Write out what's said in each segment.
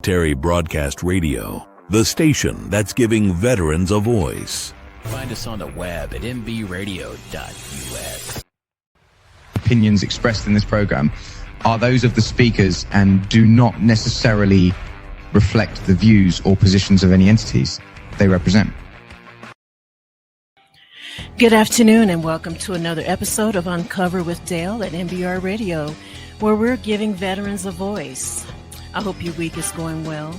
Military Broadcast Radio, the station that's giving veterans a voice. Find us on the web at nbradio.us. Opinions expressed in this program are those of the speakers and do not necessarily reflect the views or positions of any entities they represent. Good afternoon and welcome to another episode of Uncover with Dale at NBR Radio, where we're giving veterans a voice. I hope your week is going well.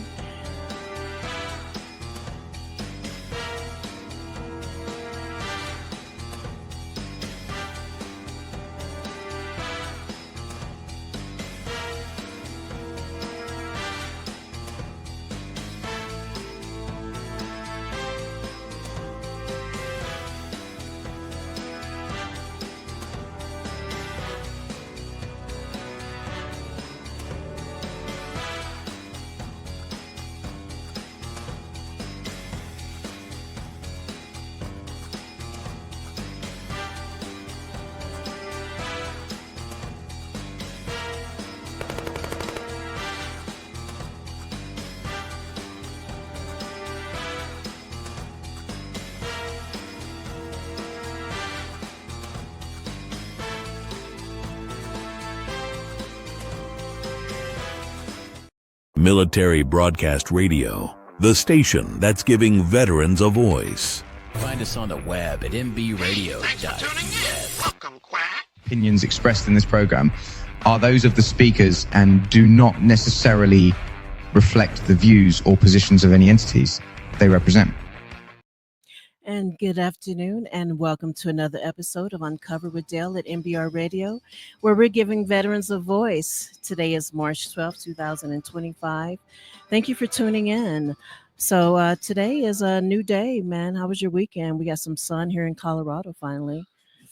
Military Broadcast Radio, the station that's giving veterans a voice. Find us on the web at nbradio.us. Opinions expressed in this program are those of the speakers and do not necessarily reflect the views or positions of any entities they represent. And good afternoon and welcome to another episode of Uncover with Dale at NBR Radio, where we're giving veterans a voice. Today is March 12th, 2025. Thank you for tuning in. So today is a new day, man. How was your weekend? We got some sun here in Colorado finally.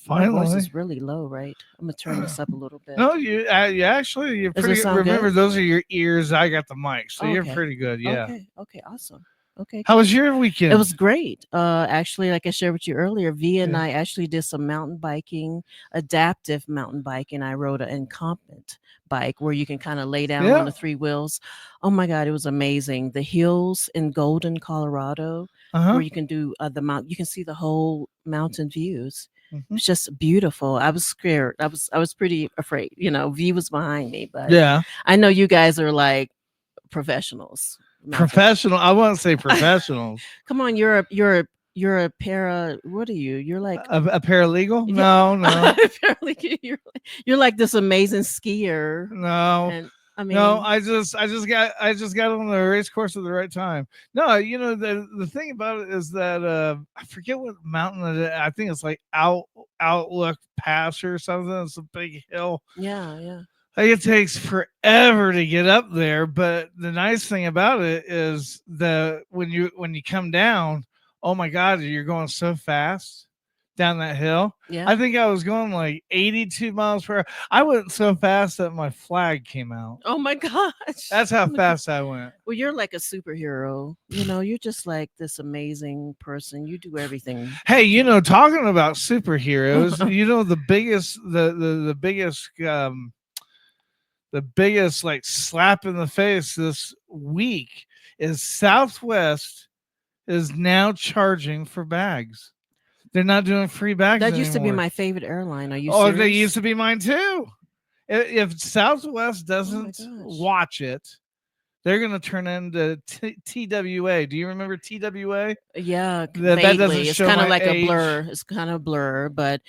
My voice is really low, right? I'm going to turn this up a little bit. No, you're pretty good. Remember, those are your ears. I got the mic, so you're pretty good. Yeah. Okay, awesome. Okay. How was your weekend? It was great. Actually, like I shared with you earlier, V and I actually did some mountain biking, adaptive mountain biking. I rode an incumbent bike where you can kind of lay down on the three wheels. Oh my God, it was amazing. The hills in Golden, Colorado, where you can do the mount. You can see the whole mountain views. It's just beautiful. I was scared. I was pretty afraid. You know, V was behind me, but I know you guys are like professionals. Professional. I won't say professionals. Come on, you're a para. What are you? You're like a paralegal? Yeah. No. you're like this amazing skier. No. And I mean, no. I just got on the race course at the right time. No, you know the thing about it is that I forget what mountain it is. I think it's like Outlook Pass or something. It's a big hill. Yeah. It takes forever to get up there, but the nice thing about it is that when you come down, oh my God, you're going so fast down that hill. Yeah. I think I was going like 82 miles per hour. I went so fast that my flag came out. Oh my gosh. That's how fast I went. Well, you're like a superhero. You know, you're just like this amazing person. You do everything. Hey, you know, talking about superheroes, you know, the biggest like slap in the face this week is Southwest is now charging for bags. They're not doing free bags That used to be anymore. my favorite airline. Are you serious? They used to be mine too. If Southwest doesn't watch it, they're going to turn into TWA. Do you remember TWA? Yeah, that doesn't it's show kind of my like age. a blur. It's kind of blur, but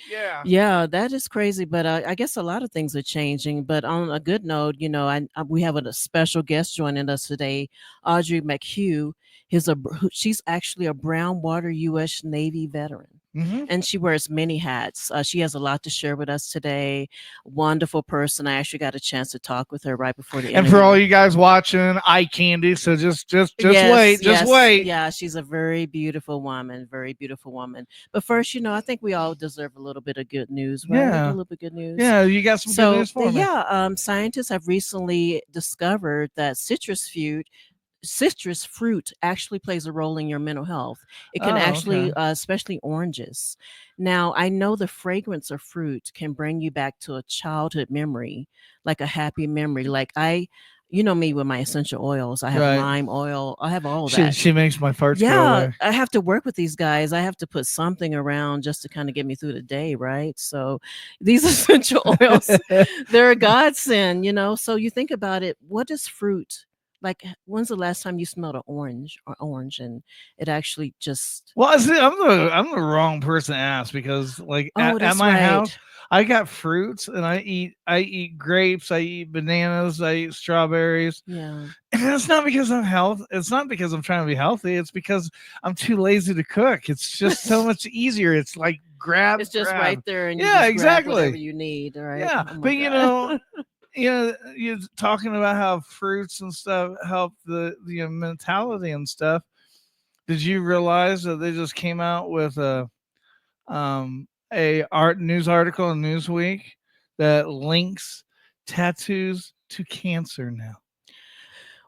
yeah, that is crazy. But I guess a lot of things are changing. But on a good note, you know, we have a special guest joining us today, Audrey McHugh. She's actually a brown water U.S. Navy veteran. And she wears many hats. She has a lot to share with us today. Wonderful person. I actually got a chance to talk with her right before the interview. And for all you guys watching, eye candy. So just wait. Yeah, she's a very beautiful woman. But first, you know, I think we all deserve a little bit of good news, right? Yeah. A little bit of good news. Yeah, you got some good news for me. Yeah, scientists have recently discovered that citrus fruit actually plays a role in your mental health. It can especially oranges. Now, I know the fragrance of fruit can bring you back to a childhood memory, like a happy memory. Like you know me with my essential oils. I have Right. lime oil. I have all that. She makes my farts go Yeah, away. I have to work with these guys. I have to put something around just to kind of get me through the day, right? So these essential oils, they're a godsend, you know. So you think about it, what is fruit? Like, when's the last time you smelled an orange and it actually just Well, see, I'm the wrong person to ask because like oh, at that's my right. house I got fruits and I eat grapes, I eat bananas, I eat strawberries. Yeah. And it's not because I'm health. It's not because I'm trying to be healthy. It's because I'm too lazy to cook. It's just so much easier. It's like grab. It's just grab. right there and you Yeah, just grab whatever exactly. you need, right? Yeah, Oh my but you God. know, you're talking about how fruits and stuff help the mentality and stuff. Did you realize that they just came out with a news article in Newsweek that links tattoos to cancer now?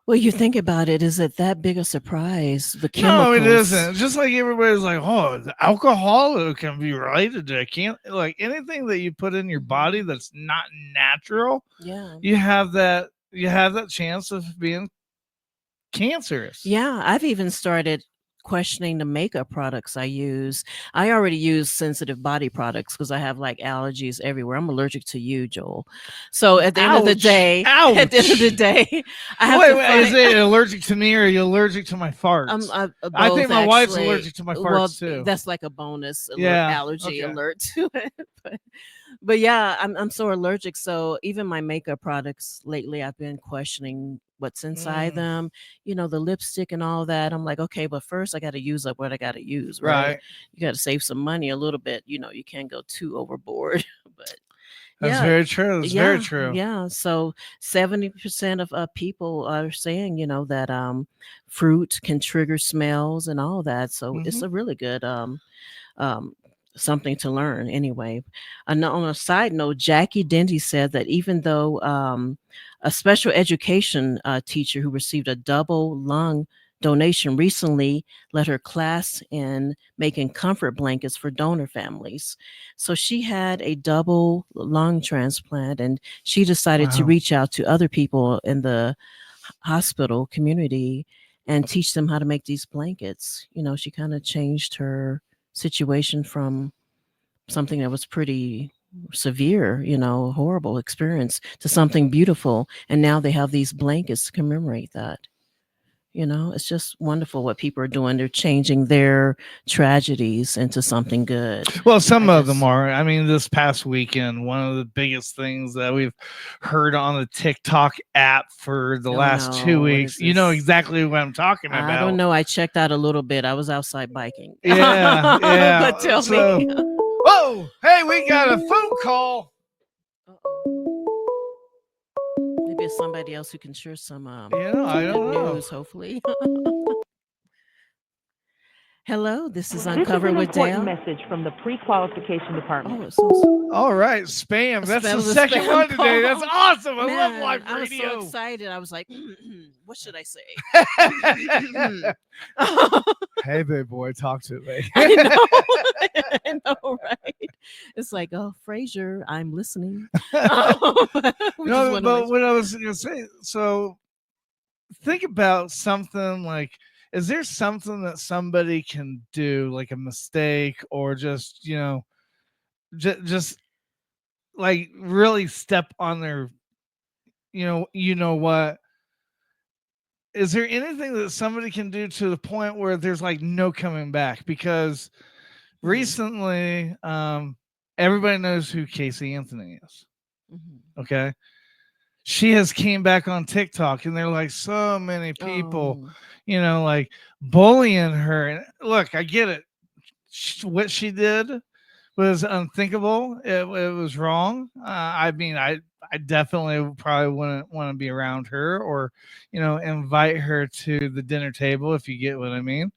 Well, you think about it, is it that big a surprise? The No, it chemicals. isn't. Just like everybody's like, oh, the alcohol can be related to can't like anything that you put in your body that's not natural. Yeah. You have that chance of being cancerous. Yeah, I've even started questioning the makeup products I use. I already use sensitive body products because I have like allergies everywhere. I'm allergic to you, Joel. So at the end of the Ouch. day, at the end of the Ouch. day, I have Wait, to wait, is find it allergic to me or are you allergic to my farts? I think both, my wife's actually. allergic to my Well, farts too. that's like a bonus Yeah. allergy Okay. alert to it. But yeah, I'm so allergic. So even my makeup products lately, I've been questioning what's inside them. You know, the lipstick and all that. I'm like, okay, but first I got to use up what I got to use, right? Right. You got to save some money a little bit. You know, you can't go too overboard. But That's yeah, very true. That's very yeah, true. yeah. So 70% of people are saying, you know, that fruit can trigger smells and all that. So it's a really good um, something to learn anyway. And on a side note, Jackie Dendy said that even though a special education teacher who received a double lung donation recently let her class in making comfort blankets for donor families. So she had a double lung transplant and she decided to Wow. reach out to other people in the hospital community and teach them how to make these blankets. You know, she kind of changed her situation from something that was pretty severe, you know, horrible experience to something beautiful. And now they have these blankets to commemorate that. You know, it's just wonderful what people are doing. They're changing their tragedies into something good. Well, some I of them just- are. I mean, this past weekend, one of the biggest things that we've heard on the TikTok app for the Oh, last no. 2 What weeks, is you know this? exactly what I'm talking about. I don't know. I checked out a little bit. I was outside biking. Yeah, yeah. But tell So, me. whoa, hey, we got a phone call. Maybe it's somebody else who can share some Yeah, I good don't know. news, hopefully. Hello, this is This is Uncover an with important Dale. message from the pre-qualification department. Oh, it's so All right, spam. That's That the was a second spam one today. call. That's awesome. I love Man, live I was so radio. excited. I was like, what should I say? Hey, big boy, talk to me. I know. I know, right? It's like, oh, Frasier, I'm listening. No, but what I was going to say, so think about something like, is there something that somebody can do, like a mistake or just, you know, just like really step on their, you know what? Is there anything that somebody can do to the point where there's like no coming back? Because recently, everybody knows who Casey Anthony is. Okay. She has came back on TikTok and they're like so many people, you know, like bullying her. And look, I get it. What she did was unthinkable. It was wrong. I mean, I definitely probably wouldn't want to be around her or, you know, invite her to the dinner table, if you get what I mean.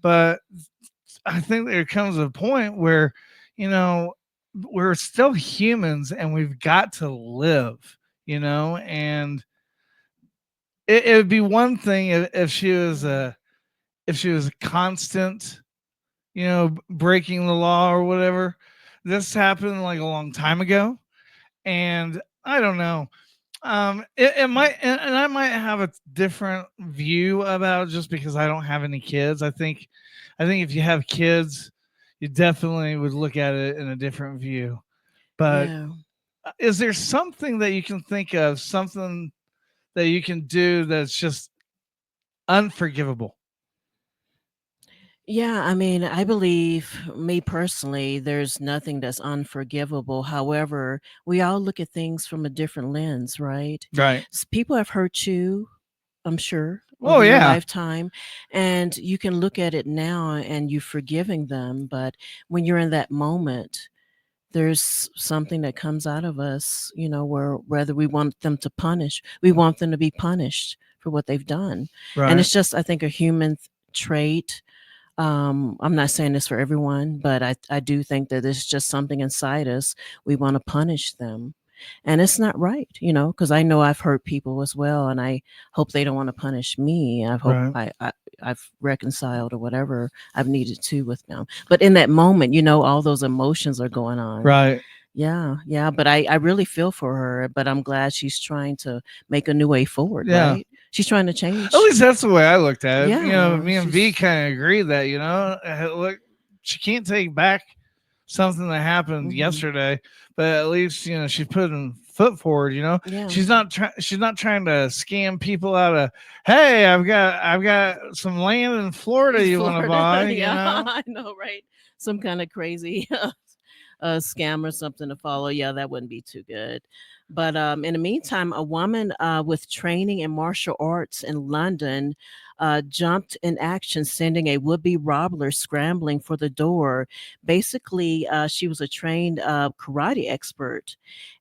But I think there comes a point where, you know, we're still humans and we've got to live, you know, and it would be one thing if she was a constant, you know, breaking the law or whatever. This happened like a long time ago, and I don't know. It might, and I might have a different view about it just because I don't have any kids. I think if you have kids, you definitely would look at it in a different view. But Yeah. is there something that you can think of, something that you can do that's just unforgivable? Yeah, I mean, I believe, me personally, there's nothing that's unforgivable. However, we all look at things from a different lens, right? Right. People have hurt you, I'm sure, Oh over your yeah. lifetime, and you can look at it now and you're forgiving them. But when you're in that moment, there's something that comes out of us, where whether we want them to punish, we want them to be punished for what they've done. And Right. it's just, I think, a human trait. I'm not saying this for everyone, but I do think that it's just something inside us. We want to punish them. And it's not right, because I know I've hurt people as well. And I hope they don't want to punish me. I hope Right. I've reconciled or whatever I've needed to with them. But in that moment, all those emotions are going on. Right. Yeah, yeah. But I really feel for her, but I'm glad she's trying to make a new way forward, Yeah. right? She's trying to change. At least that's the way I looked at it. Yeah, Me and V she's- kind of agree that, look, she can't take back something that happened Mhm. yesterday, but at least, she's putting foot forward, Yeah. She's not trying to scam people out of, hey, I've got some land in Florida you want to buy, Yeah, I know, right? Some kind of crazy scam or something to follow. Yeah, that wouldn't be too good. But in the meantime, a woman with training in martial arts in London jumped in action, sending a would-be robber scrambling for the door. Basically, she was a trained karate expert,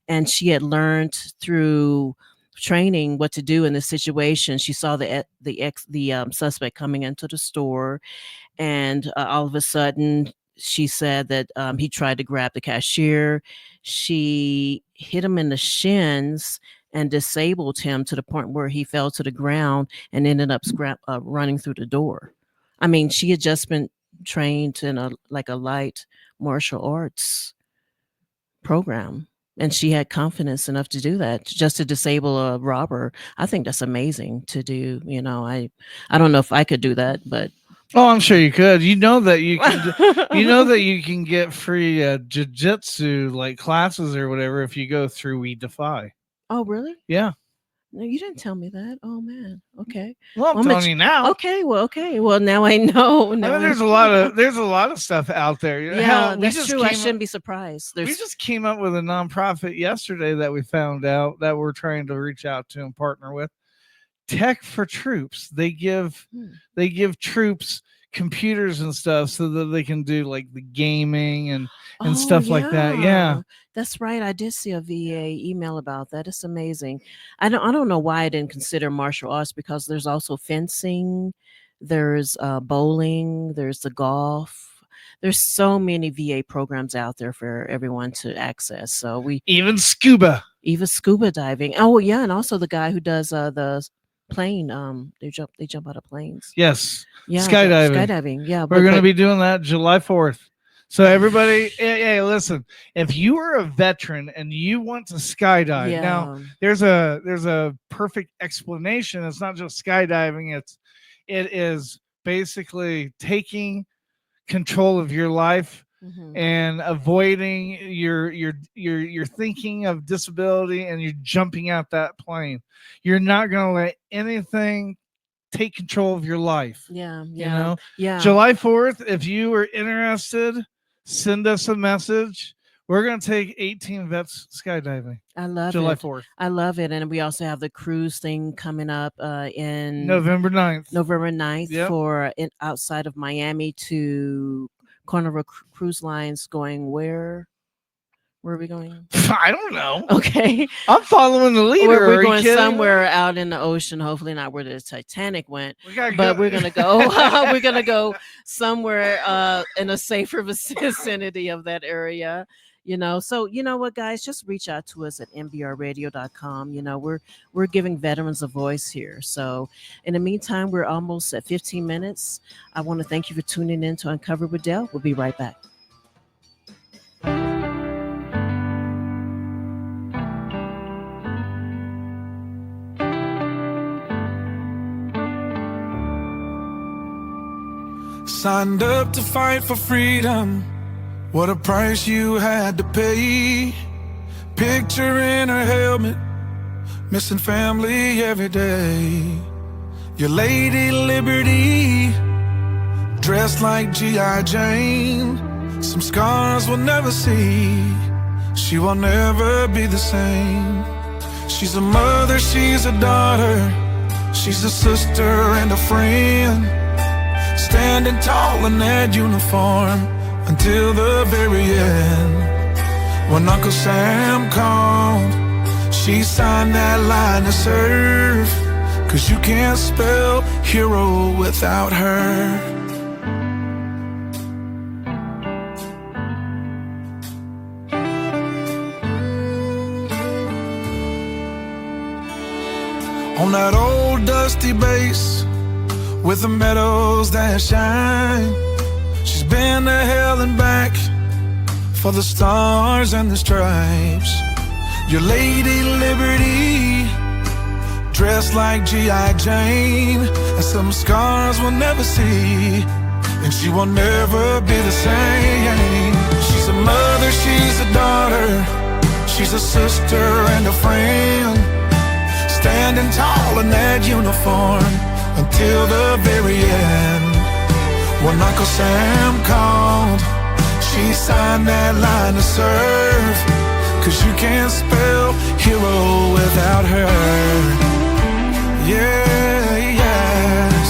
and she had learned through training what to do in this situation. She saw the suspect coming into the store, and all of a sudden she said that he tried to grab the cashier. She hit him in the shins and disabled him to the point where he fell to the ground and ended up running through the door. I mean, she had just been trained in a light martial arts program, and she had confidence enough to do that, just to disable a robber. I think that's amazing to do. I don't know if I could do that, but Oh, I'm sure you could. You know that you can. You know that you can get free jiu-jitsu like classes or whatever if you go through We Defy. Oh, really? Yeah. No, you didn't tell me that. Oh man. Okay. Well, I'm Well, telling you now. Okay. Well, now I know. I Now mean, there's a lot of stuff out there. Yeah, Hell, that's true. I shouldn't be surprised. We just came up with a nonprofit yesterday that we found out that we're trying to reach out to and partner with. Tech for Troops. They give troops computers and stuff so that they can do like the gaming and stuff like that. Yeah. That's right. I did see a VA email about that. It's amazing. I don't know why I didn't consider martial arts, because there's also fencing, there's bowling, there's the golf. There's so many VA programs out there for everyone to access. So even scuba diving. Oh yeah, and also the guy who does the plane. They jump out of planes. Yes. Yeah, skydiving. Yeah, we're going to be doing that July 4th. So everybody, hey, listen, if you are a veteran and you want to skydive, now there's a perfect explanation. It's not just skydiving. It is basically taking control of your life and avoiding your thinking of disability, and you're jumping out that plane. You're not going to let anything take control of your life. Yeah. July 4th, if you are interested, send us a message. We're going to take 18 vets skydiving. I love July 4th. I love it. And we also have the cruise thing coming up in November 9th. Yep. For outside of Miami to Carnival Cruise Lines, going where? Where are we going? I don't know. Okay. I'm following the leader. We're going somewhere out in the ocean, hopefully not where the Titanic went. But we're gonna go we're gonna go somewhere in a safer vicinity of that area. So you know what, guys, just reach out to us at nbrradio.com. We're giving veterans a voice here. So in the meantime, we're almost at 15 minutes. I want to thank you for tuning in to Uncovered with Dell. We'll be right back. Signed up to fight for freedom. What a price you had to pay. Picture in her helmet, missing family every day. Your Lady Liberty, dressed like G.I. Jane. Some scars we'll never see. She will never be the same. She's a mother, she's a daughter, she's a sister and a friend. Standing tall in that uniform until the very end. When Uncle Sam called, she signed that line to serve. 'Cause you can't spell hero without her. On that old dusty base with the meadows that shine, she's been to hell and back for the stars and the stripes. Your Lady Liberty, dressed like G.I. Jane, and some scars we'll never see, and she will never be the same. She's a mother, she's a daughter, she's a sister and a friend. Standing tall in that uniform until the very end. When Uncle Sam called, she signed that line to serve. 'Cause you can't spell hero without her. Yeah, yes.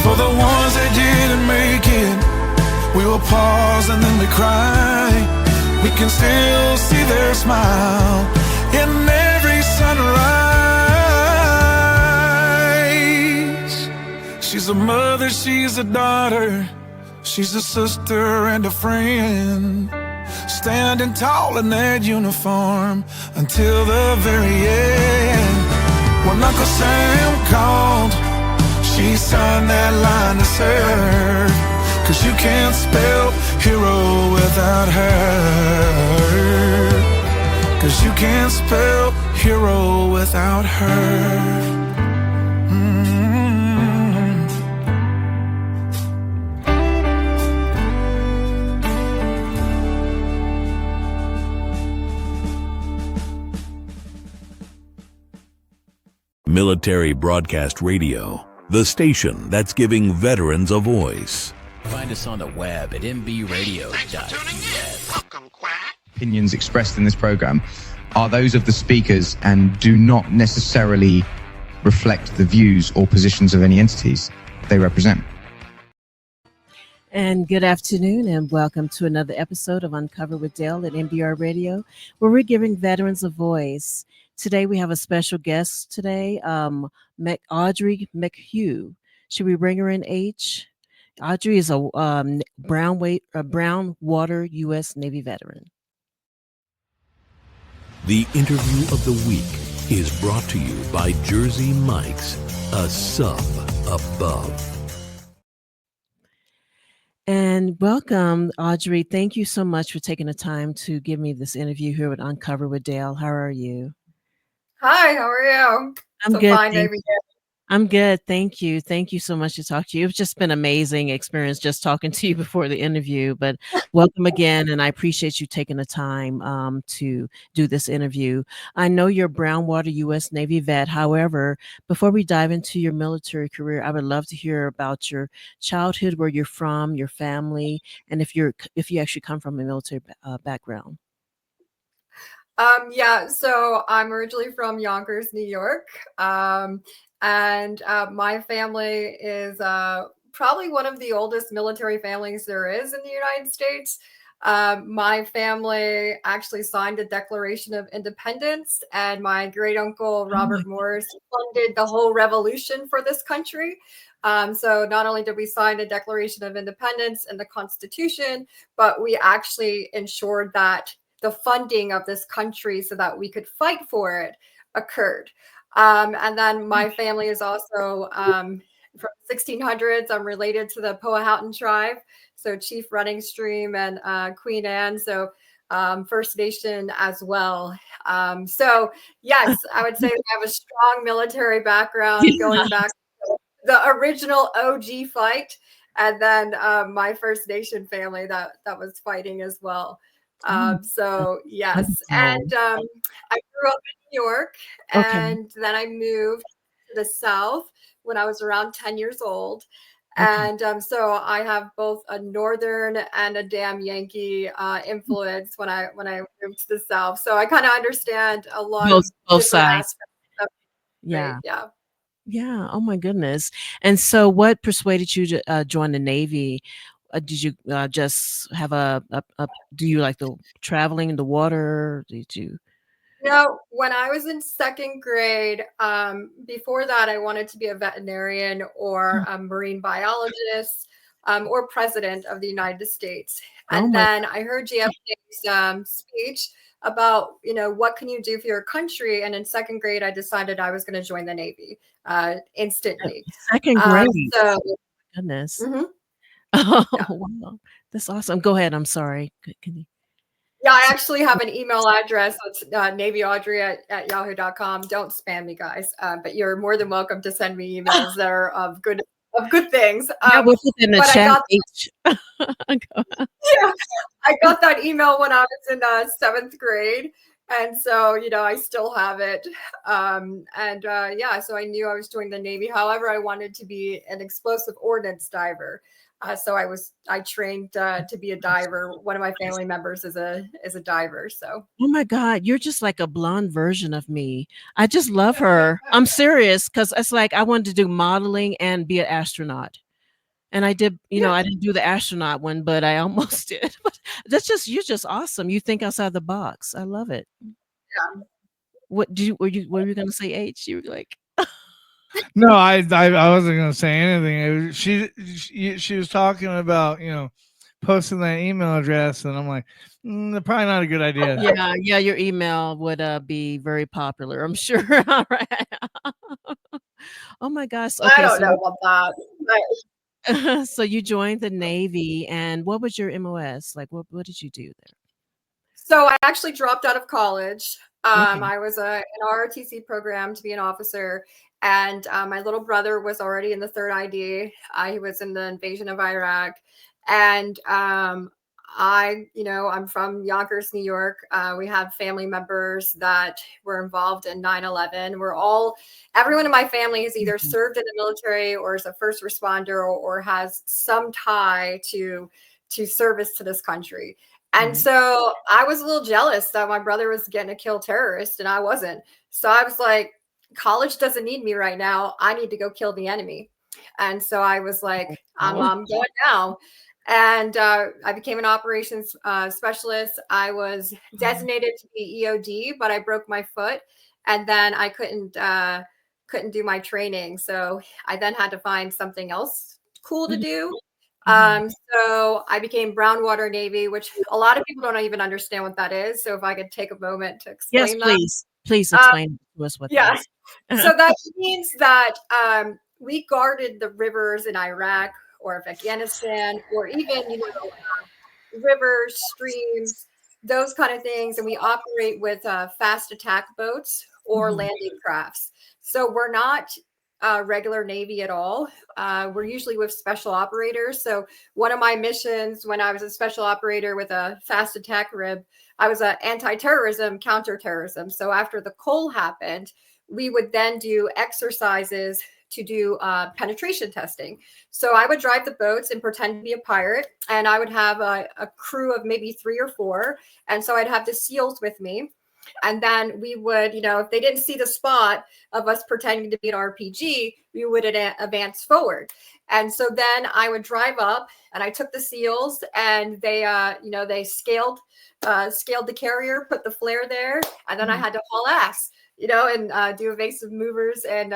For the ones that didn't make it, we will pause and then we cry. We can still see their smile in every sunrise. She's a mother, she's a daughter, she's a sister and a friend. Standing tall in that uniform until the very end. When Uncle Sam called, she signed that line to serve. 'Cause you can't spell hero without her. 'Cause you can't spell hero without her. Military Broadcast Radio, the station that's giving veterans a voice. Find us on the web at nbradio.us. Opinions expressed in this program are those of the speakers and do not necessarily reflect the views or positions of any entities they represent. And good afternoon, and welcome to another episode of Uncover with Dale at NBR Radio, where we're giving veterans a voice. Today we have a special guest today, Audrey McHugh. Should we bring her in, H? Audrey is a brown water U.S. Navy veteran. The interview of the week is brought to you by Jersey Mike's, a sub above. And welcome, Audrey. Thank you so much for taking the time to give me this interview here with Uncover with Dale. How are you? Hi, how are you? I'm So good. fine, baby. I'm good. Thank you. Thank you so much to talk to you. It's just been an amazing experience just talking to you before the interview, but welcome again. And I appreciate you taking the time to do this interview. I know you're a Brownwater U.S. Navy vet. However, before we dive into your military career, I would love to hear about your childhood, where you're from, your family, and if you actually come from a military background. So I'm originally from Yonkers, New York. And my family is probably one of the oldest military families there is in the United States. My family actually signed the Declaration of Independence, and my great uncle Robert Morris funded the whole revolution for this country. So not only did we sign the Declaration of Independence and the Constitution, but we actually ensured that the funding of this country so that we could fight for it occurred. And then my family is also from 1600s. I'm related to the Powhatan tribe, so Chief Running Stream and Queen Anne. So First Nation as well. So yes, I would say I have a strong military background going back to the original OG fight, and then my First Nation family that was fighting as well. So yes, and I grew up in New York, and then I moved to the South when I was around 10 years old. And so I have both a Northern and a damn Yankee influence when I moved to the South. So I kind of understand a lot of both sides. Yeah. Yeah. Oh my goodness. And so what persuaded you to join the Navy? Did you just have do you like the traveling in the water? Did you? No, when I was in second grade, before that, I wanted to be a veterinarian or a marine biologist or president of the United States. And then I heard JFK's speech about, what can you do for your country? And in second grade, I decided I was going to join the Navy instantly. Second grade. Goodness. Oh, wow. That's awesome. Go ahead. I'm sorry. Can you? Yeah, I actually have an email address. It's navyaudrey@yahoo.com. Don't spam me, guys. But you're more than welcome to send me emails that are of good things. Yeah, we'll put in the chat. I got that email when I was in 7th grade. And so, I still have it. So I knew I was joining the Navy. However, I wanted to be an explosive ordnance diver. So I trained to be a diver. One of my family members is a diver. So. Oh my God, you're just like a blonde version of me. I just love her. I'm serious, because it's like I wanted to do modeling and be an astronaut. And I did, I didn't do the astronaut one, but I almost did. But you're just awesome. You think outside the box. I love it. Yeah. Were you going to say H? You were like. No, I wasn't going to say anything. She was talking about, posting that email address, and I'm like, probably not a good idea. Yeah, your email would be very popular, I'm sure. All right. Oh my gosh. Okay, I don't know about that. So you joined the Navy, and what was your MOS? Like, what did you do there? So I actually dropped out of college. I was in an ROTC program to be an officer. And my little brother was already in the 3rd ID. He was in the invasion of Iraq. And I'm from Yonkers, New York. We have family members that were involved in 9/11. Everyone in my family has either served in the military or is a first responder or has some tie to service to this country. And so I was a little jealous that my brother was getting to kill terrorists and I wasn't. So I was like, college doesn't need me right now. I need to go kill the enemy. And so I was like, I'm going now. And I became an operations specialist. I was designated to be EOD, but I broke my foot, and then I couldn't do my training. So I then had to find something else cool to do. So I became Brown Water Navy, which a lot of people don't even understand what that is. So if I could take a moment to explain that. Please explain to us what that is. So that means that we guarded the rivers in Iraq or Afghanistan, or even, rivers, streams, those kind of things. And we operate with fast attack boats or landing crafts. So we're not regular Navy at all. We're usually with special operators. So one of my missions when I was a special operator with a fast attack rib, I was anti-terrorism, counterterrorism. So after the Cole happened, we would then do exercises to do penetration testing. So I would drive the boats and pretend to be a pirate, and I would have a crew of maybe 3 or 4. And so I'd have the SEALs with me. And then we would, if they didn't see the spot of us pretending to be an RPG, we would advance forward. And so then I would drive up, and I took the SEALs, and they, they scaled the carrier, put the flare there, and then I had to haul ass, and do evasive movers and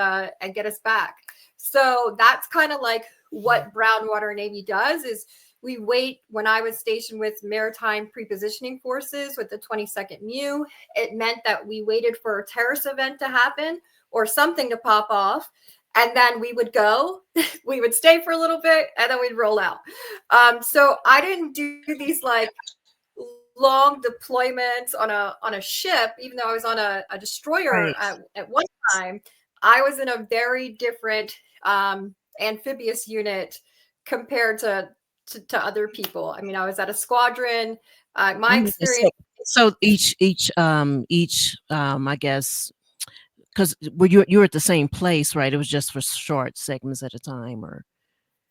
get us back. So that's kind of like what Brown Water Navy does is we wait. When I was stationed with Maritime Prepositioning Forces with the 22nd MEU, it meant that we waited for a terrorist event to happen or something to pop off. And then we would go, we would stay for a little bit, and then we'd roll out. So I didn't do these like long deployments on a ship, even though I was on a destroyer at one time, I was in a very different amphibious unit compared to other people. I mean, I was at a squadron. My experience. So each I guess, because you were at the same place, right? It was just for short segments at a time, or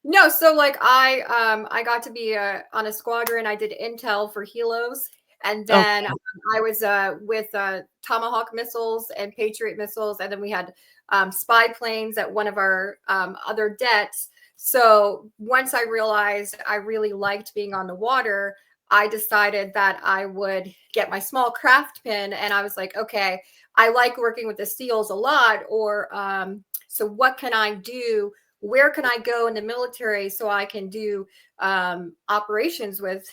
no. So like I got to be on a squadron. I did intel for helos, and then I was with Tomahawk missiles and Patriot missiles, and then we had spy planes at one of our other debts. So once I realized I really liked being on the water, I decided that I would get my small craft pin, and I was like, okay, I like working with the SEALs a lot, or so what can I do? Where can I go in the military so I can do operations with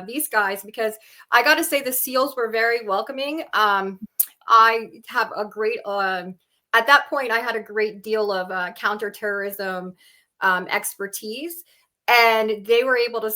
these guys? Because I got to say, the SEALs were very welcoming. I have a great at that point, I had a great deal of counterterrorism expertise, and they were able to,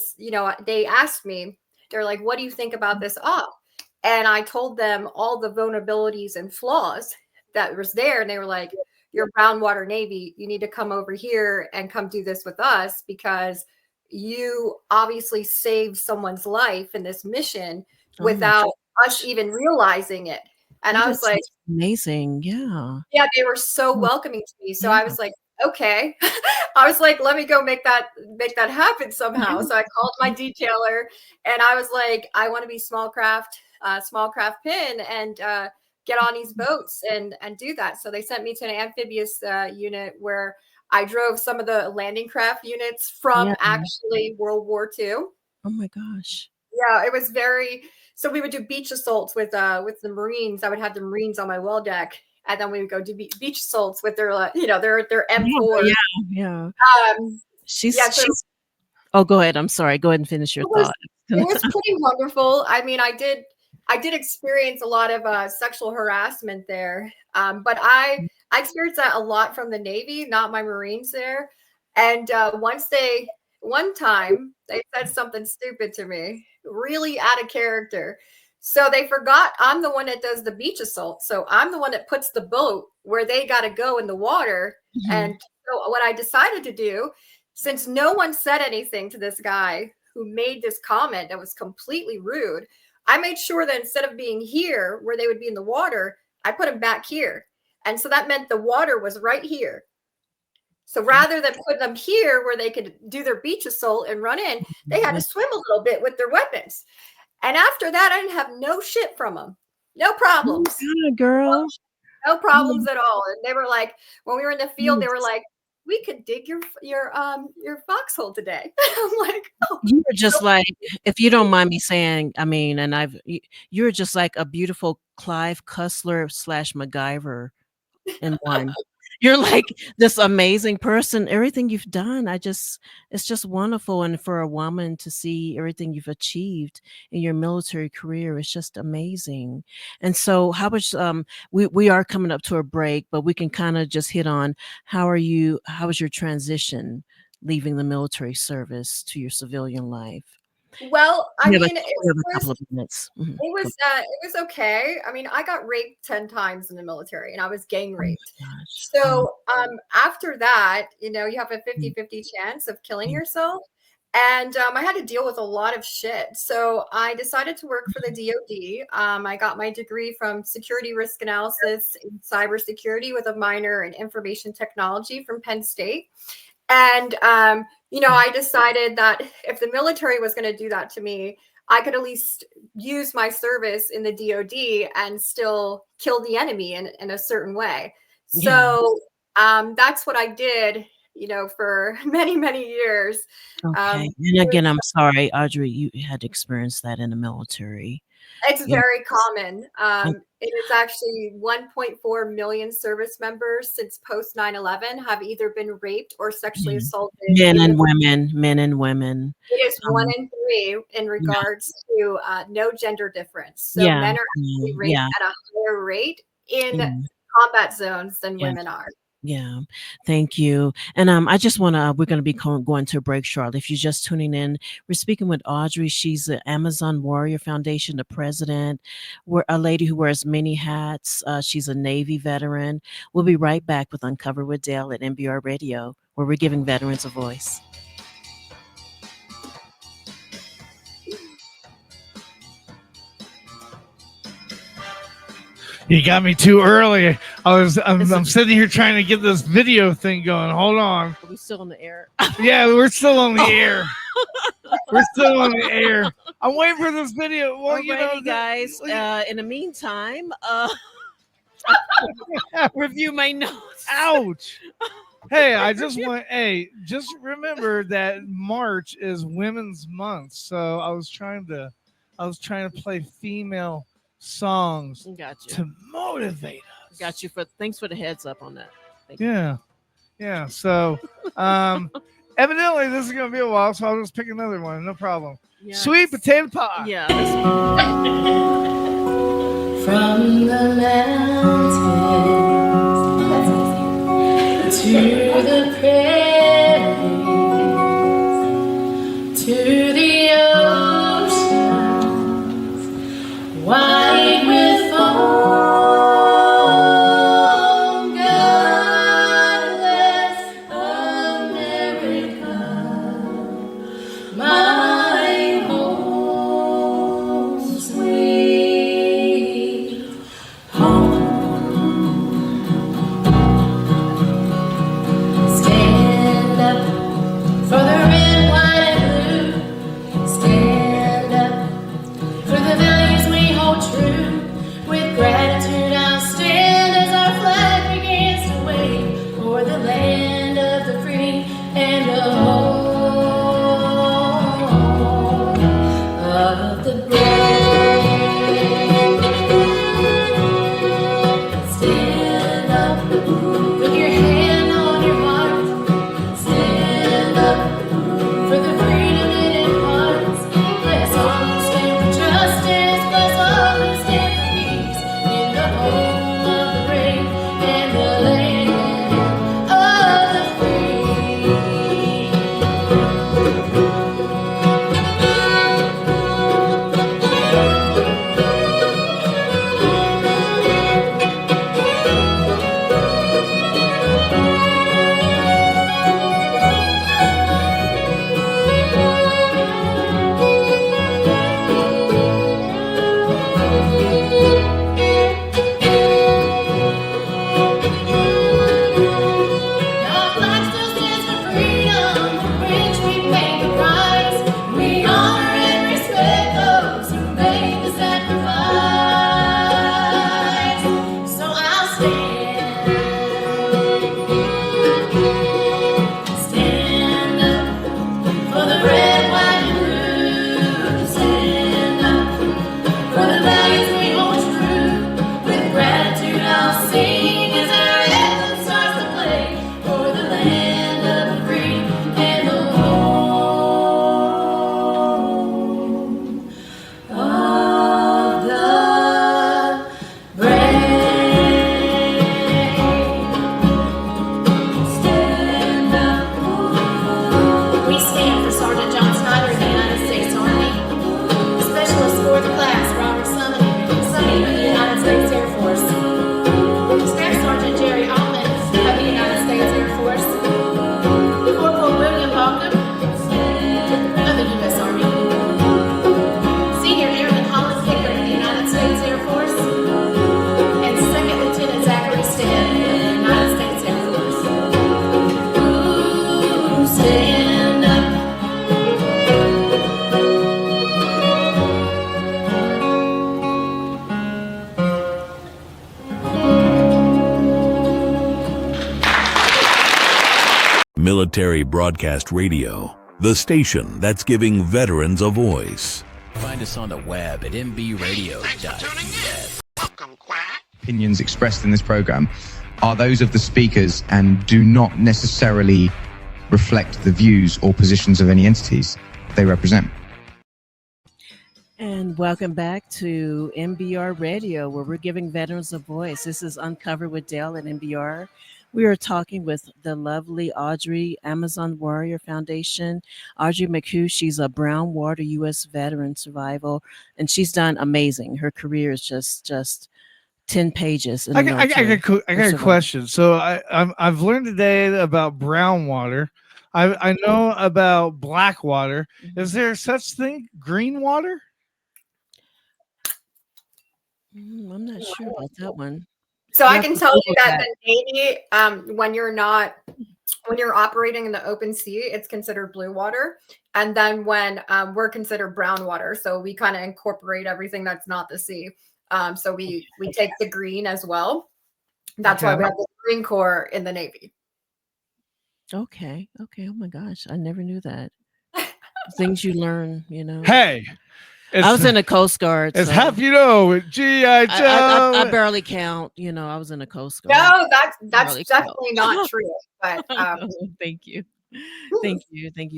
they asked me, they're like, what do you think about this op? And I told them all the vulnerabilities and flaws that was there. And they were like, you're brown water Navy. You need to come over here and come do this with us, because you obviously saved someone's life in this mission without us even realizing it. And I was like, amazing. Yeah. Yeah, they were so welcoming to me. So I was like, okay. I was like, let me go make that happen somehow. So I called my detailer, and I was like, I want to be small craft pin and get on these boats and do that. So they sent me to an amphibious unit where I drove some of the landing craft units from actually World War II. Oh my gosh. Yeah, it was very. So we would do beach assaults with the Marines. I would have the Marines on my well deck, and then we would go do beach assaults with their their M4. Yeah. She's. Oh, go ahead. I'm sorry. Go ahead and finish your thought. It was pretty wonderful. I mean, I did experience a lot of sexual harassment there, but I experienced that a lot from the Navy, not my Marines there. And one time they said something stupid to me, really out of character. So they forgot I'm the one that does the beach assault. So I'm the one that puts the boat where they got to go in the water. Mm-hmm. And so what I decided to do, since no one said anything to this guy who made this comment that was completely rude, I made sure that instead of being here where they would be in the water, I put them back here. And so that meant the water was right here. So rather than put them here where they could do their beach assault and run in, they had to swim a little bit with their weapons. And after that, I didn't have no shit from them. No problems. Oh, girl. No problems at all. And they were like, when we were in the field, they were like, we could dig your foxhole today. I'm like, oh. You were just like, if you don't mind me saying, I mean, and you're just like a beautiful Clive Cussler / MacGyver in one. You're like this amazing person. Everything you've done, it's just wonderful. And for a woman to see everything you've achieved in your military career, it's just amazing. And so, how much we are coming up to a break, but we can kind of just hit on how was your transition leaving the military service to your civilian life? Well, I mean, a couple of minutes. Mm-hmm. It was okay. I mean, I got raped 10 times in the military, and I was gang raped. So after that, you have a 50-50 chance of killing yourself. And I had to deal with a lot of shit. So I decided to work for the DoD. I got my degree from security risk analysis in cybersecurity with a minor in information technology from Penn State. And, I decided that if the military was going to do that to me, I could at least use my service in the DoD and still kill the enemy in a certain way. So that's what I did, for many, many years. Okay. And again, I'm sorry, Audrey, you had experienced that in the military. It's very common. It is actually 1.4 million service members since post 9/11 have either been raped or sexually assaulted. Men and women. It is 1 in 3 in regards to no gender difference. So men are actually raped at a higher rate in combat zones than women are. Yeah, thank you. And I just want to, we're going to be going to a break shortly. If you're just tuning in, we're speaking with Audrey. She's the Amazon Warrior Foundation, the president. We're a lady who wears many hats. She's a Navy veteran. We'll be right back with Uncover with Dale at NBR Radio, where we're giving veterans a voice. You got me too early. I'm sitting here trying to get this video thing going. Hold on. Are we still on the air? Yeah, we're still on the air. We're still on the air. I'm waiting for this video. Well, Alrighty, guys. In the meantime, review my notes. Ouch. Hey, just remember that March is Women's Month. So I was trying to play female songs to motivate us. Got you. Thanks for the heads up on that. Thank Yeah. So evidently this is gonna be a while, so I'll just pick another one, no problem. Yeah. Sweet potato pie. Yeah. From the mountains to the prairies to the oceans, white with foam, God bless America, my home sweet home. Stand up for the red, white, and blue. Stand up for the values we hold true. With gratitude I'll stand as our flag begins to wave for the land of the free and the home of the brave. Stand up with your hand on your heart. Stand up for the freedom it imparts. Let's all stand for justice. Let's all stand for peace in the home of the brave and the land of the free. Our flag still stands for freedom, for which we paid the price. We honor and respect those who made the sacrifice. So I'll stand up for the red, white, and blue. Stand up for the values we hold true. With gratitude I'll sing as our anthem starts to play for the land of the free and the home of the brave. Stand up. We stand for Sergeant John Snyder of the United States Army, Specialist Fourth Class Robert Summey of the United States Air Force, Staff Sergeant Jerry Allman of the United States Air Force, Corporal William Balcom of the U.S. Army, Senior Airman Hollis Kicker of the United States Air Force, and Second Lieutenant Zachary Stead of the United States Air Force. Ooh, stand up. Military Broadcast Radio, the station that's giving veterans a voice. Find us on the web at nbradio.us. Opinions expressed in this program are those of the speakers and do not necessarily reflect the views or positions of any entities they represent. And welcome back to NBR Radio, where we're giving veterans a voice. This is Uncover with Dale at NBR. We are talking with the lovely Audrey, Amazon Warrior Foundation. Audrey McHugh, she's a Brown Water U.S. veteran survival, and she's done amazing. Her career is just 10 pages in the military. I got a question. So I've learned today about brown water. I know about black water. Is there such thing green water? I'm not sure about that one. So I can tell you that the Navy, when you're operating in the open sea, it's considered blue water. And then when we're considered brown water, so we kind of incorporate everything that's not the sea. So we take the green as well. That's why we have the Green Corps in the Navy. Okay. Oh my gosh, I never knew that. Things you learn, Hey. I was in the Coast Guard. It's so half with G.I. Joe. I barely count. I was in the Coast Guard. No, that's definitely not true. But thank you,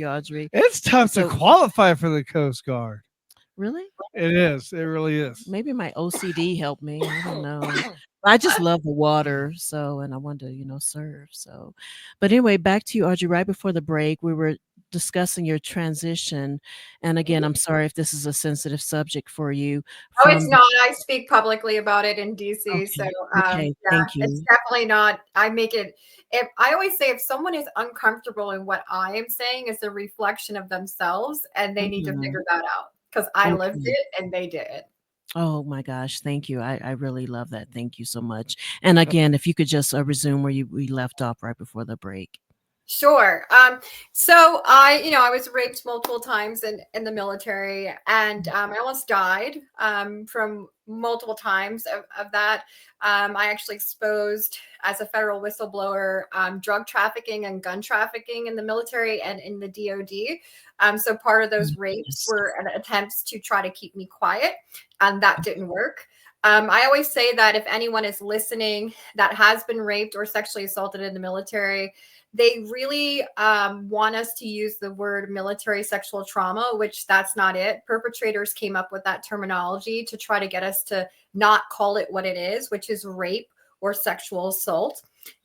Audrey. It's tough to qualify for the Coast Guard. Really? It is. It really is. Maybe my OCD helped me. I don't know. I just love the water, and I wanted to, serve. So, but anyway, back to you, Audrey. Right before the break, we were discussing your transition, and again, I'm sorry if this is a sensitive subject for you. It's not. I speak publicly about it in DC, okay. so Thank you. It's definitely not. I make it. I always say, if someone is uncomfortable in what I am saying, it's a reflection of themselves, and they need to figure that out. Because I lived it and they didn't. Oh my gosh, thank you. I really love that. Thank you so much. And again, if you could just resume where we left off right before the break. Sure. So I was raped multiple times in the military, and I almost died from multiple times of that. I actually exposed, as a federal whistleblower, drug trafficking and gun trafficking in the military and in the DOD. So part of those rapes were attempts to try to keep me quiet, and that didn't work. I always say that if anyone is listening that has been raped or sexually assaulted in the military, they really want us to use the word military sexual trauma, which that's not it. Perpetrators came up with that terminology to try to get us to not call it what it is, which is rape or sexual assault.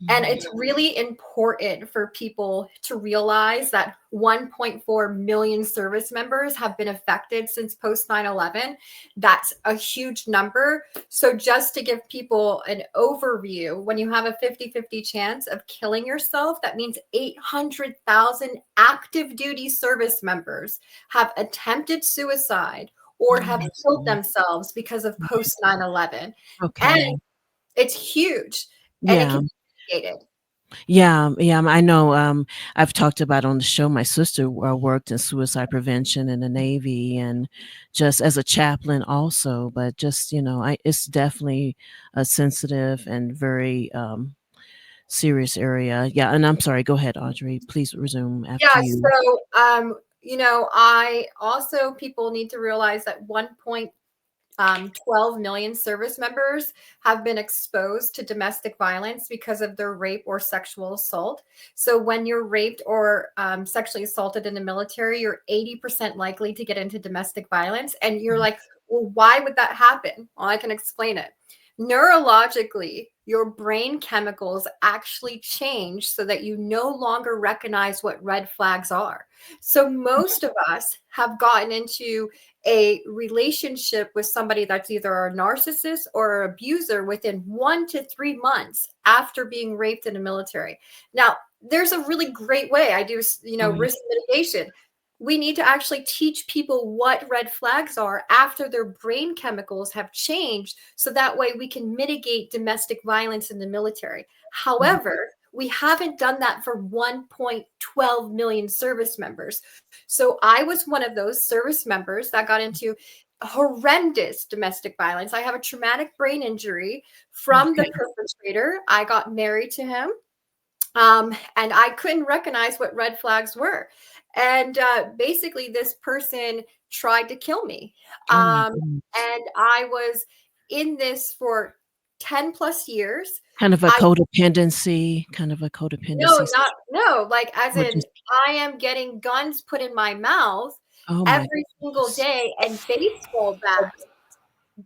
And it's really important for people to realize that 1.4 million service members have been affected since post 9/11. That's a huge number. So just to give people an overview, when you have a 50-50 chance of killing yourself, that means 800,000 active duty service members have attempted suicide or have killed themselves because of post 9/11. Okay. And it's huge. And it can be mitigated. Yeah, I know. I've talked about on the show. My sister worked in suicide prevention in the Navy, and just as a chaplain also. But just it's definitely a sensitive and very serious area. Yeah, and I'm sorry. Go ahead, Audrey. Please resume after you. So I also, people need to realize that 12 million service members have been exposed to domestic violence because of their rape or sexual assault. So when you're raped or sexually assaulted in the military, you're 80% likely to get into domestic violence. And you're like, well, why would that happen? Well, I can explain it. Neurologically, your brain chemicals actually change so that you no longer recognize what red flags are. So most of us have gotten into a relationship with somebody that's either a narcissist or an abuser within 1 to 3 months after being raped in the military. Now, there's a really great way. I do, risk mitigation. We need to actually teach people what red flags are after their brain chemicals have changed, so that way we can mitigate domestic violence in the military. However, we haven't done that for 1.12 million service members. So I was one of those service members that got into horrendous domestic violence. I have a traumatic brain injury from the perpetrator. I got married to him. And I couldn't recognize what red flags were. And basically, this person tried to kill me. And I was in this for 10 plus years. Kind of a codependency. No, like as in I am getting guns put in my mouth every single day and baseball bats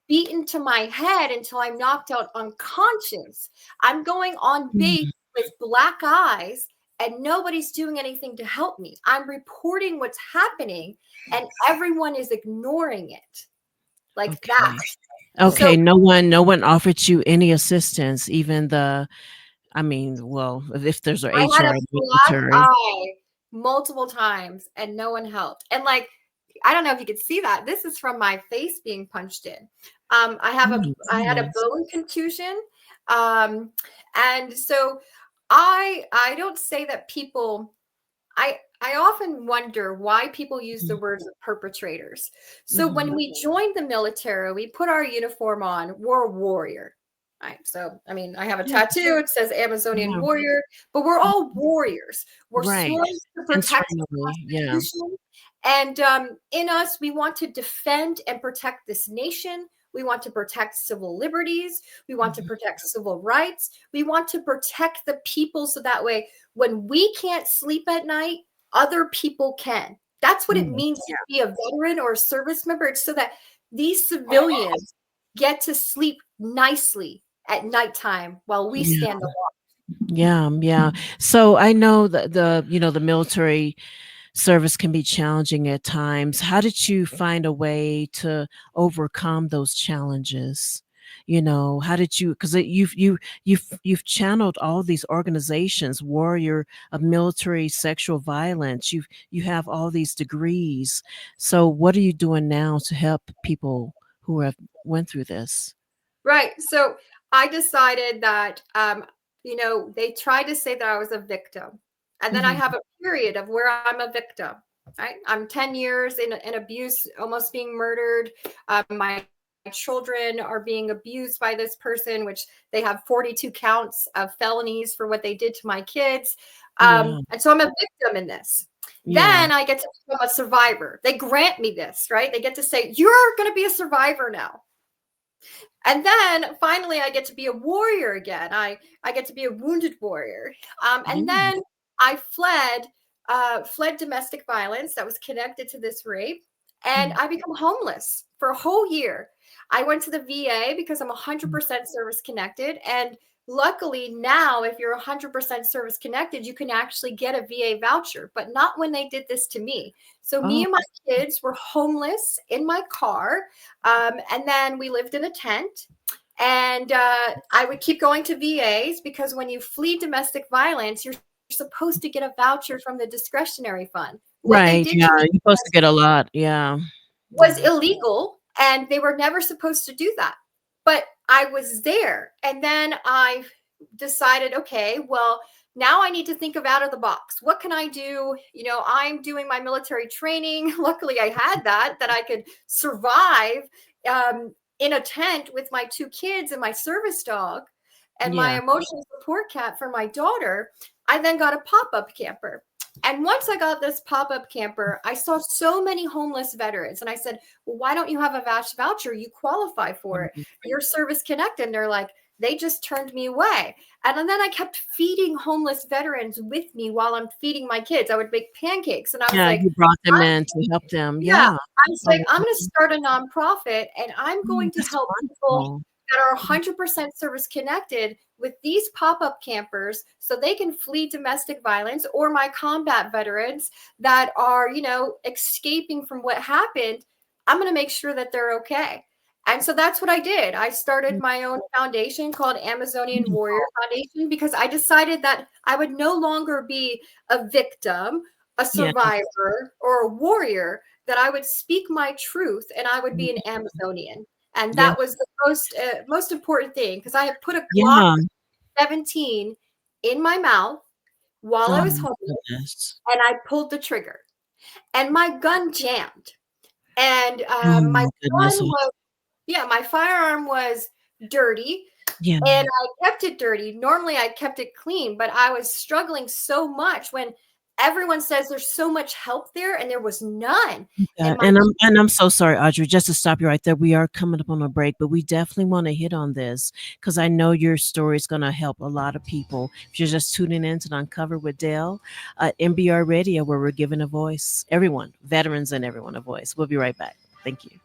beaten to my head until I'm knocked out unconscious. I'm going on base with black eyes and nobody's doing anything to help me. I'm reporting what's happening and everyone is ignoring it like that. Okay, So, no one offered you any assistance, even well, if there's an I had HR a black military. eye multiple times and no one helped. And like, I don't know if you could see that. This is from my face being punched in. I had a bone contusion. And so I don't say that people, I often wonder why people use the words of perpetrators. So when we joined the military, we put our uniform on, we're a warrior. Right. So, I mean, I have a tattoo. It says Amazonian warrior, but we're all warriors. We're sworn to protect the Constitution. And in us, we want to defend and protect this nation. We want to protect civil liberties. We want to protect civil rights. We want to protect the people so that way, when we can't sleep at night, other people can. That's what it means to be a veteran or a service member. It's so that these civilians get to sleep nicely at nighttime while we stand alone. Yeah. So I know that the military service can be challenging at times. How did you find a way to overcome those challenges? How did you, because you've channeled all these organizations, warrior of military sexual violence. You have all these degrees. So what are you doing now to help people who have went through this? Right. So I decided that, they tried to say that I was a victim. And then I have a period of where I'm a victim. Right. I'm 10 years in abuse, almost being murdered. My children are being abused by this person, which they have 42 counts of felonies for what they did to my kids. And so I'm a victim in this. Then I get to become a survivor. They grant me this, right? They get to say, you're going to be a survivor now. And then finally I get to be a warrior again. I get to be a wounded warrior. And then I fled domestic violence that was connected to this rape. And I become homeless for a whole year. I went to the VA because I'm 100% service connected. And luckily now, if you're 100% service connected, you can actually get a VA voucher, but not when they did this to me. So me and my kids were homeless in my car. And then we lived in a tent. And I would keep going to VAs because when you flee domestic violence, you're supposed to get a voucher from the discretionary fund. Right. Yeah, you're supposed to get a lot. Yeah. Was illegal, and they were never supposed to do that. But I was there. And then I decided, okay, well, now I need to think of out of the box. What can I do? I'm doing my military training. Luckily, I had that I could survive in a tent with my 2 kids and my service dog and my emotional support cat for my daughter. I then got a pop-up camper. And once I got this pop-up camper, I saw so many homeless veterans. And I said, well, why don't you have a voucher? You qualify for it. You're service connected. And they're like, they just turned me away. And then I kept feeding homeless veterans with me while I'm feeding my kids. I would make pancakes. And I was like, you brought them in to help them. I was like, I'm going to start a nonprofit and I'm going to help people that are 100% service connected with these pop-up campers so they can flee domestic violence, or my combat veterans that are, escaping from what happened. I'm going to make sure that they're okay. And so that's what I did. I started my own foundation called Amazonian Warrior Foundation because I decided that I would no longer be a victim, a survivor, or a warrior, that I would speak my truth and I would be an Amazonian. And that was the most important thing, because I had put a Glock 17 in my mouth while I was homeless, and I pulled the trigger, and my gun jammed, and my firearm was dirty, and I kept it dirty. Normally, I kept it clean, but I was struggling so much when everyone says there's so much help there, and there was none. And I'm so sorry, Audrey, just to stop you right there. We are coming up on a break, but we definitely want to hit on this because I know your story is going to help a lot of people. If you're just tuning in to Uncover with Dale, NBR Radio, where we're giving a voice, everyone, veterans and everyone, a voice. We'll be right back. Thank you.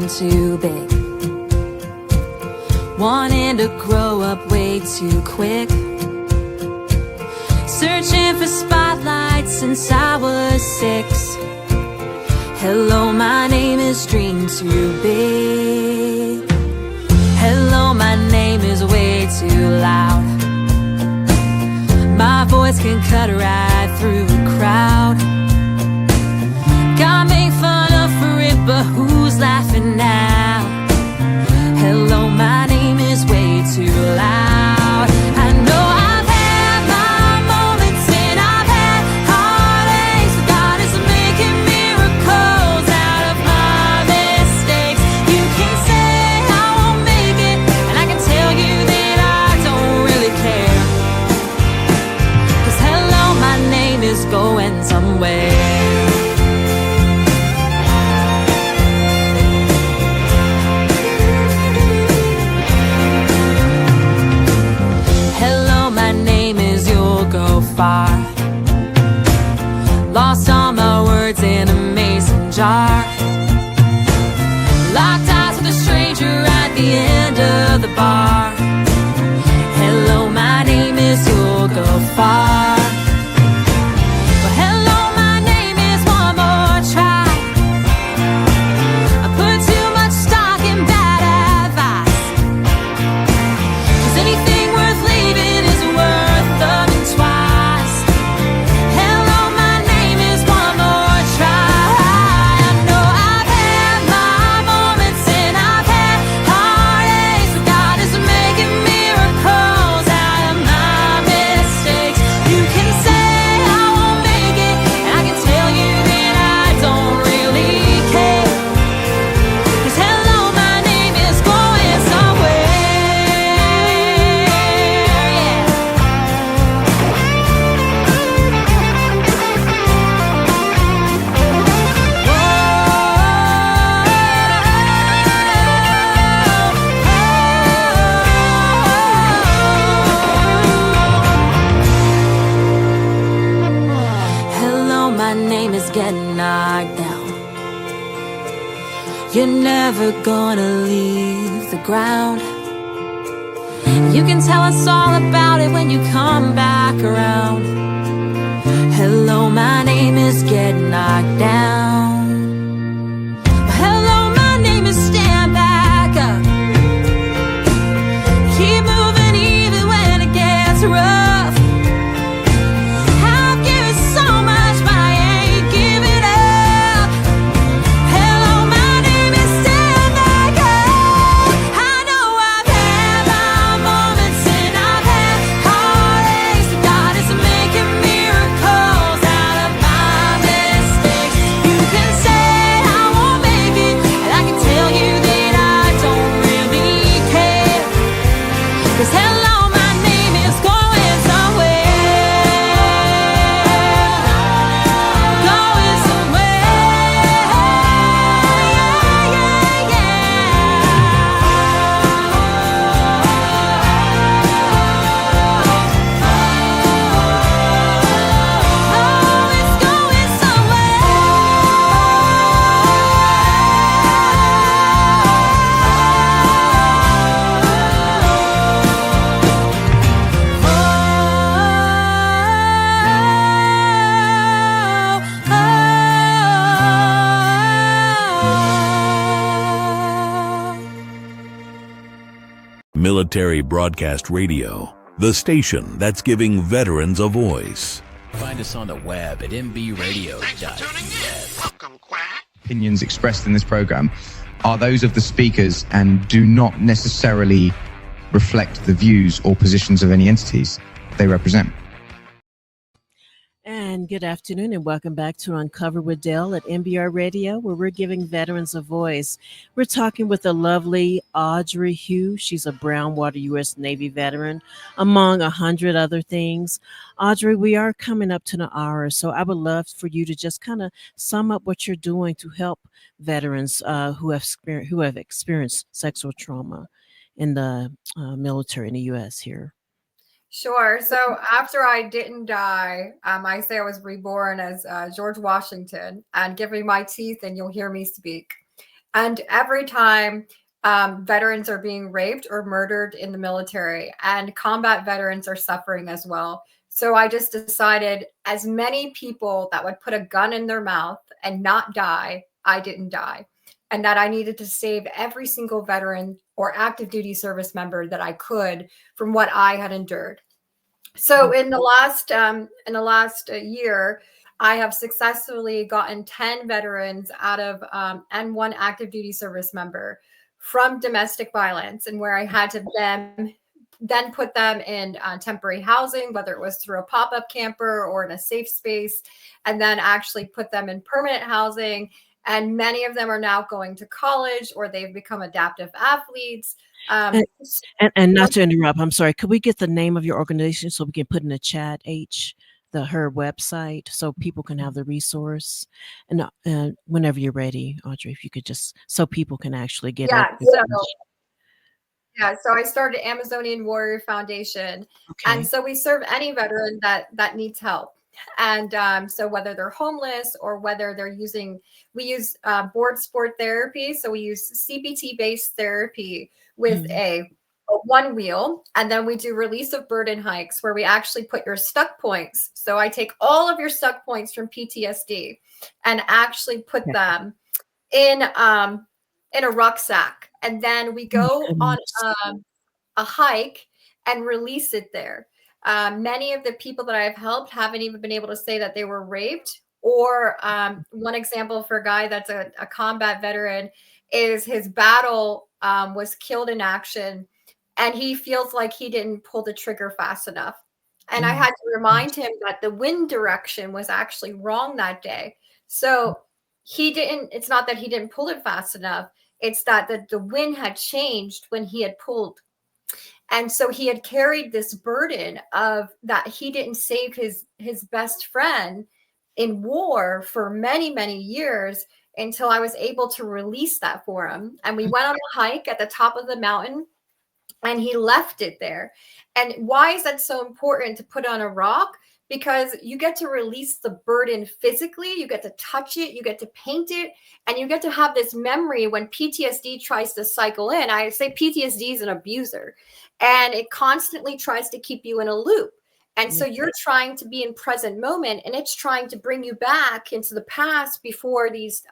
dream too big, wanting to grow up way too quick, searching for spotlights since I was 6. Hello, my name is dream too big. Hello, my name is way too loud. My voice can cut right through the crowd. Got made fun of for it, but who's laughing now? Hello, my name is way too loud. I know I've had my moments and I've had heartaches, but God is making miracles out of my mistakes. You can say I won't make it, and I can tell you that I don't really care. 'Cause hello, my name is going somewhere. Far. Lost all my words in a mason jar. Locked eyes with a stranger at the end of the bar. Hello, my name is You'll Go Far. Well, hello, my name is one more try. I put too much stock in bad advice, 'cause anything worth leaving is worth loving twice. Getting knocked down. You're never gonna leave the ground. You can tell us all about it when you come back around. Hello, my name is Getting Knocked Down. Hello, my name is Stand Back Up. Keep moving even when it gets rough. Military Broadcast Radio, the station that's giving veterans a voice. Find us on the web at nbradio.net. Opinions expressed in this program are those of the speakers and do not necessarily reflect the views or positions of any entities they represent. And good afternoon and welcome back to Uncover with Dell at NBR Radio, where we're giving veterans a voice. We're talking with the lovely Audrey Hugh. She's a Brownwater U.S. Navy veteran, among 100 other things. Audrey, we are coming up to an hour, so I would love for you to just kind of sum up what you're doing to help veterans who have experienced sexual trauma in the military in the U.S. here. Sure. So after I didn't die, I say I was reborn as George Washington, and give me my teeth and you'll hear me speak. And every time veterans are being raped or murdered in the military, and combat veterans are suffering as well. So I just decided, as many people that would put a gun in their mouth and not die, I didn't die. And that I needed to save every single veteran or active duty service member that I could from what I had endured. So in the last year, I have successfully gotten 10 veterans out of and one active duty service member from domestic violence, and where I had to then put them in temporary housing, whether it was through a pop-up camper or in a safe space, and then actually put them in permanent housing. And many of them are now going to college, or they've become adaptive athletes. And not to interrupt, I'm sorry, could we get the name of your organization so we can put in the chat, her website, so people can have the resource? And whenever you're ready, Audrey, if you could just, so people can actually get So I started Amazonian Warrior Foundation. Okay. And so we serve any veteran that needs help. And so whether they're homeless or whether we use board sport therapy. So we use CBT-based therapy with a one wheel. And then we do release of burden hikes, where we actually put your stuck points. So I take all of your stuck points from PTSD and actually put them in a rucksack. And then we go on a hike and release it there. Many of the people that I've helped haven't even been able to say that they were raped. Or one example for a guy that's a combat veteran is his battle was killed in action, and he feels like he didn't pull the trigger fast enough. And I had to remind him that the wind direction was actually wrong that day. So it's not that he didn't pull it fast enough. It's that the wind had changed when he had pulled. And so he had carried this burden of that he didn't save his best friend in war for many, many years, until I was able to release that for him. And we went on a hike at the top of the mountain, and he left it there. And why is that so important to put on a rock? Because you get to release the burden physically, you get to touch it, you get to paint it, and you get to have this memory when PTSD tries to cycle in. I say PTSD is an abuser, and it constantly tries to keep you in a loop. And so you're trying to be in present moment, and it's trying to bring you back into the past before these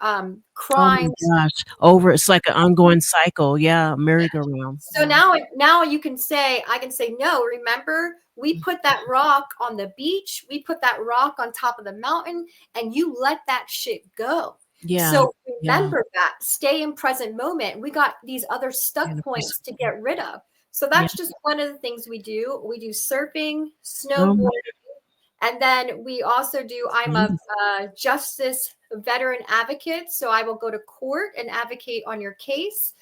crimes. Oh my gosh, it's like an ongoing cycle. Yeah, merry-go-round. So now I can say, no, remember, we put that rock on the beach, we put that rock on top of the mountain, and you let that shit go. Yeah. So remember that, stay in present moment. We got these other stuck points to get rid of. So that's just one of the things we do. We do surfing, snowboarding, and then we also do, I'm a justice veteran advocate. So I will go to court and advocate on your case,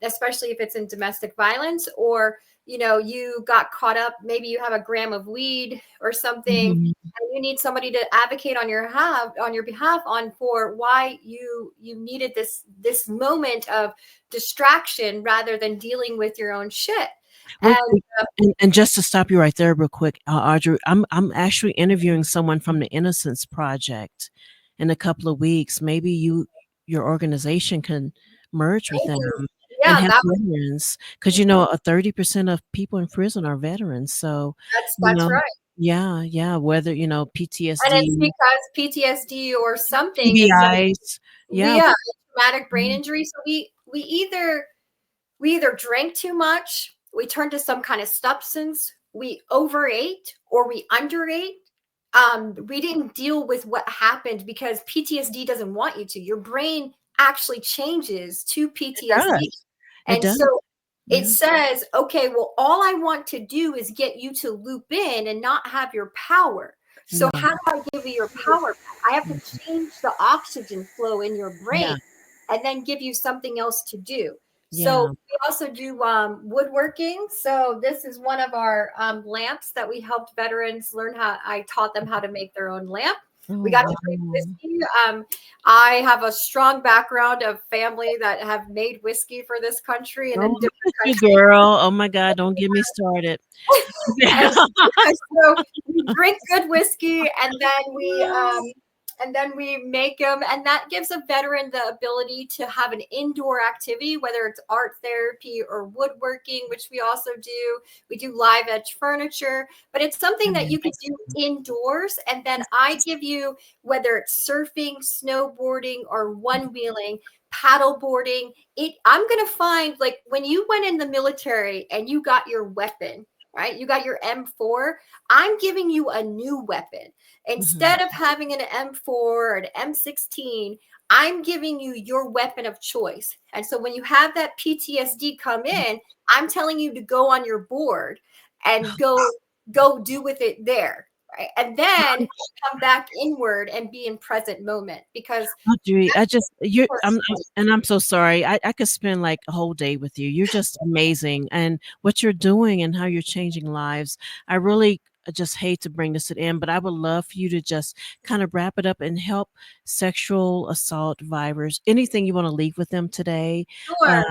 especially if it's in domestic violence, or, you got caught up, maybe you have a gram of weed or something, and you need somebody to advocate on your behalf for why you needed this moment of distraction rather than dealing with your own shit. And just to stop you right there real quick, Audrey, I'm actually interviewing someone from the Innocence Project in a couple of weeks. Maybe your organization can merge with them. Yeah, and have veterans, because 30% of people in prison are veterans. So that's right. Yeah, whether PTSD, and it's because PTSD or something, TBIs, traumatic brain injury. So we either drank too much, we turned to some kind of substance, we overate, or we underate. We didn't deal with what happened, because PTSD doesn't want you to. Your brain actually changes to PTSD. It says, okay, well, all I want to do is get you to loop in and not have your power. So how do I give you your power? I have to change the oxygen flow in your brain and then give you something else to do. So we also do woodworking. So this is one of our lamps that we helped veterans learn I taught them how to make their own lamp. We got to drink whiskey. I have a strong background of family that have made whiskey for this country and different countries. Girl, oh my God, don't get me started. So we drink good whiskey, and then and then we make them, and that gives a veteran the ability to have an indoor activity, whether it's art therapy or woodworking, which we also do. We do live edge furniture, but it's something that you can do indoors. And then I give you, whether it's surfing, snowboarding, or one wheeling, paddle boarding. I'm going to find, like, when you went in the military and you got your weapon, right? You got your M4. I'm giving you a new weapon. Instead of having an M4 or an M16, I'm giving you your weapon of choice. And so when you have that PTSD come in, I'm telling you to go on your board and go do with it there. Right. And then come back inward and be in present moment, because Audrey, I'm so sorry. I could spend like a whole day with you. You're just amazing. And what you're doing and how you're changing lives. I really just hate to bring this to the end, but I would love for you to just kind of wrap it up and help sexual assault survivors. Anything you want to leave with them today, Sure.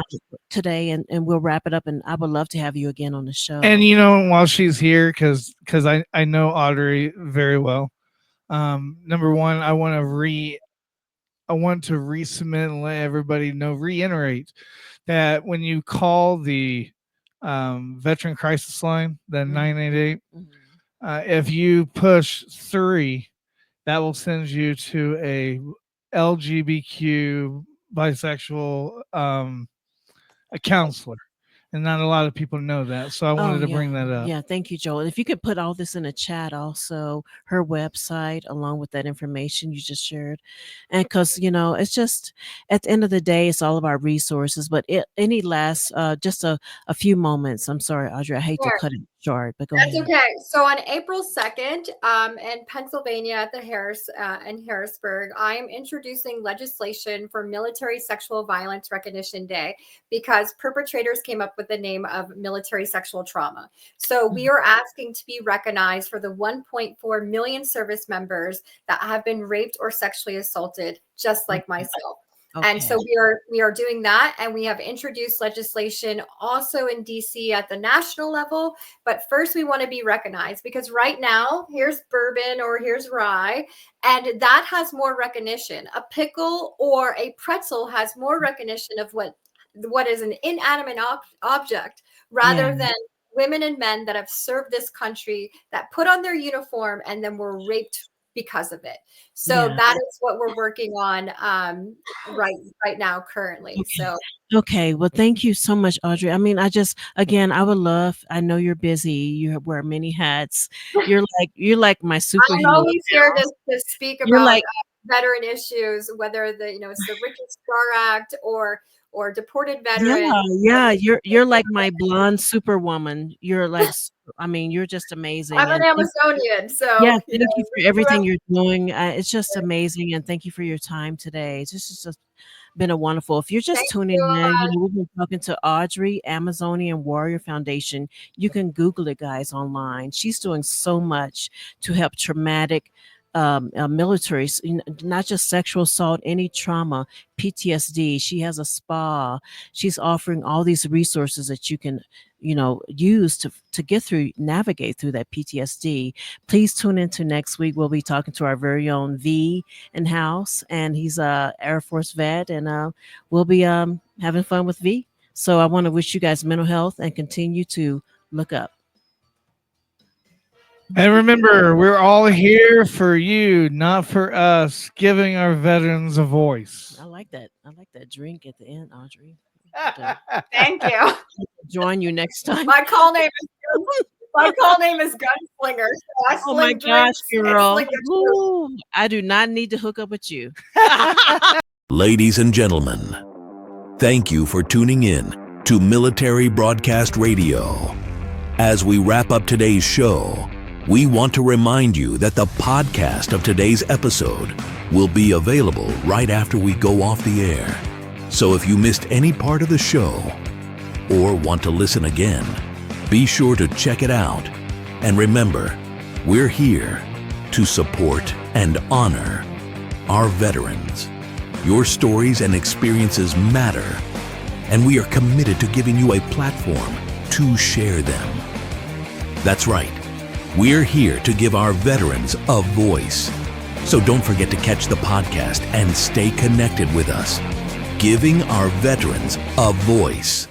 And we'll wrap it up. And I would love to have you again on the show. And while she's here, because I know Audrey very well. Number one, I want to resubmit and let everybody know, reiterate that when you call the veteran crisis line, the 988, if you push 3, that will send you to a LGBTQ bisexual a counselor. And not a lot of people know that. So I wanted to bring that up. Yeah, thank you, Joel. If you could put all this in the chat also, her website, along with that information you just shared. And because, it's just, at the end of the day, it's all about resources. But any last, just a few moments. I'm sorry, Audrey, I hate to cut it short, but go ahead. That's okay. So on April 2nd, in Pennsylvania at the in Harrisburg, I am introducing legislation for Military Sexual Violence Recognition Day, because perpetrators came up with the name of military sexual trauma. So we are asking to be recognized for the 1.4 million service members that have been raped or sexually assaulted, just like myself. Okay. And so we are doing that, and we have introduced legislation also in DC at the national level. But first, we want to be recognized, because right now, here's bourbon or here's rye, and that has more recognition. A pickle or a pretzel has more recognition of what is an inanimate object, rather than women and men that have served this country, that put on their uniform and then were raped because of it. So that is what we're working on right now currently. Okay. Well, thank you so much, Audrey. I mean, I would love, I know you're busy. You wear many hats. You're like my superhero. I'm always here to speak about veteran issues, whether it's the Ricky Star Act or deported veterans. Yeah. You're like my blonde superwoman. You're like, you're just amazing. I'm an Amazonian, so thank you for everything you're doing. It's just amazing, and thank you for your time today. It's just been a wonderful. If you're just tuning in, we've been talking to Audrey, Amazonian Warrior Foundation. You can Google it, guys, online. She's doing so much to help traumatic military, not just sexual assault, any trauma, PTSD. She has a spa. She's offering all these resources that you can use to navigate through that PTSD. Please tune into next week. We'll be talking to our very own V in house, and he's a Air Force vet, and we'll be having fun with V. So I want to wish you guys mental health and continue to look up. And remember, we're all here for you, not for us, giving our veterans a voice. I like that. I like that drink at the end, Audrey. Thank you. Join you next time. My call name is Gunslinger. So oh my gosh, girl. Ooh, I do not need to hook up with you. Ladies and gentlemen, thank you for tuning in to Military Broadcast Radio. As we wrap up today's show, we want to remind you that the podcast of today's episode will be available right after we go off the air. So if you missed any part of the show or want to listen again, be sure to check it out. And remember, we're here to support and honor our veterans. Your stories and experiences matter, and we are committed to giving you a platform to share them. That's right. We're here to give our veterans a voice. So don't forget to catch the podcast and stay connected with us, giving our veterans a voice.